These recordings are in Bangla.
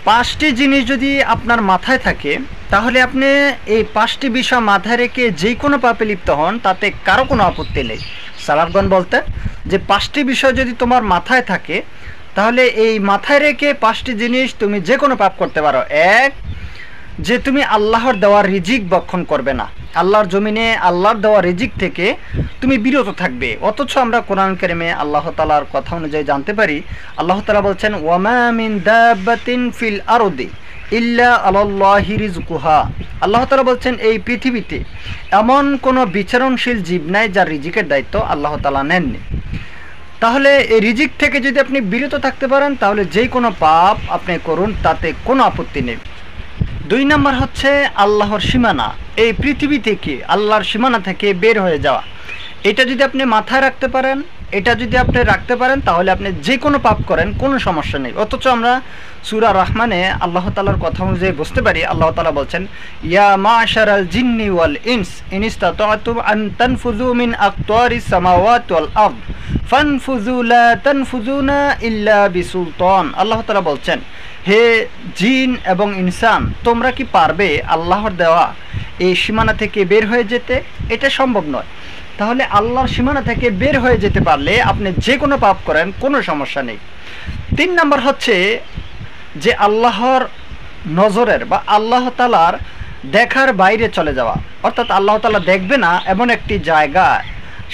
পাঁচটি জিনিস যদি আপনার মাথায় থাকে তাহলে আপনি এই পাঁচটি বিষয় মাথায় রেখে যে কোনো পাপে লিপ্ত হন তাতে কারো কোনো আপত্তি নেই। সালাফগণ বলতে যে পাঁচটি বিষয় যদি তোমার মাথায় থাকে তাহলে এই মাথায় রেখে পাঁচটি জিনিস তুমি যে কোনো পাপ করতে পারো। এক, যে তুমি আল্লাহর দেওয়া রিজিক ভক্ষণ করবে না, আল্লাহর জমিনে আল্লাহর দেওয়া রিজিক থেকে তুমি বিরত থাকবে। অথচ আমরা কোরআন কারিমে আল্লাহ তাআলার কথা অনুযায়ী জানতে পারি, আল্লাহ তাআলা বলছেন ওয়ামা মিন দাব্বাতিন ফিল আরদি ইল্লা আলাল্লাহি রিজকুহা। আল্লাহ তাআলা বলছেন এই পৃথিবীতে এমন কোনো বিচরণশীল জীব নাই যার রিজিকের দায়িত্ব আল্লাহ তাআলা নেননি। তাহলে এই রিজিক থেকে যদি আপনি বিরত থাকতে পারেন তাহলে যেই কোনো পাপ আপনি করুন তাতে কোনো আপত্তি নেই। দুই নম্বর হচ্ছে আল্লাহর সীমানা, এই পৃথিবী থেকে আল্লাহর সীমানা থেকে বের হয়ে যাওয়া। এটা যদি আপনি মাথায় রাখতে পারেন, এটা যদি আপনি রাখতে পারেন তাহলে আপনি যে কোনো পাপ করেন কোনো সমস্যা নেই। অথচ আমরা সূরা রহমানে আল্লাহ তাআলার কথা অনুযায়ী বুঝতে পারি, আল্লাহ তাআলা বলছেন ইয়া মাশারাল জিন্নি ওয়াল ইনস ইন ইসতাতাতুম আন তানফুযু মিন আকতারিস সামাওয়াতি ওয়াল আরদ ফানফুযু লা তানফুযুনা ইল্লা বিসুলতান। আল্লাহ তাআলা বলছেন হে জিন এবং ইনসান, তোমরা কি পারবে আল্লাহর দেওয়া এই সীমানা থেকে বের হয়ে যেতে? এটা সম্ভব নয়। তাহলে আল্লাহর সীমানা থেকে বের হয়ে যেতে পারলে আপনি যে কোনো পাপ করেন কোনো সমস্যা নেই। তিন নম্বর হচ্ছে যে আল্লাহর নজরের বা আল্লাহ তাআলার দেখার বাইরে চলে যাওয়া, অর্থাৎ আল্লাহ তাআলা দেখবে না এমন একটি জায়গা,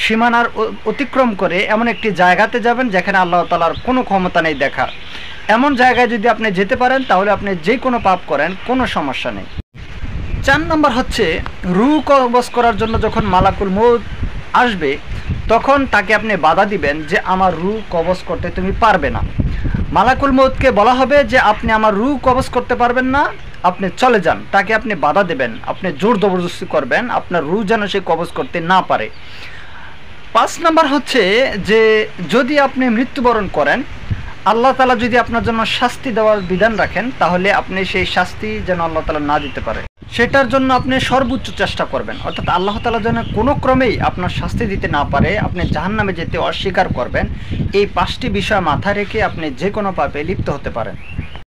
সীমানার অতিক্রম করে এমন একটি জায়গাতে যাবেন যেখানে আল্লাহ তাআলার কোনো ক্ষমতা নেই দেখার। এমন জায়গায় যদি আপনি যেতে পারেন তাহলে আপনি যে কোনো পাপ করেন কোনো সমস্যা নেই। চার নম্বর হচ্ছে রূহ কবজ করার জন্য যখন মালাকুল মউত আসবে তখন তাকে আপনি বাধা দিবেন যে আমার রূহ কবজ করতে তুমি পারবে না। মালাকুল মউতকে বলা হবে যে আপনি আমার রূহ কবজ করতে পারবেন না, আপনি চলে যান। তাকে আপনি বাধা দেবেন, আপনি জোর জবরদস্তি করবেন আপনার রূহ যেন সে কবজ করতে না পারে। পাঁচ নম্বর হচ্ছে যে যদি আপনি মৃত্যুবরণ করেন, আল্লাহ তাআলা যদি আপনার জন্য শাস্তি দেওয়ার বিধান রাখেন তাহলে আপনি সেই শাস্তি যেন আল্লাহ তাআলা না দিতে পারে সেটার জন্য আপনি সর্বোচ্চ চেষ্টা করবেন। অর্থাৎ আল্লাহ তাআলা যেন কোনো ক্রমেই আপনার শাস্তি দিতে না পারে, আপনি জাহান্নামে যেতে অস্বীকার করবেন। এই পাঁচটি বিষয় মাথায় রেখে আপনি যে কোনো পাপে লিপ্ত হতে পারেন।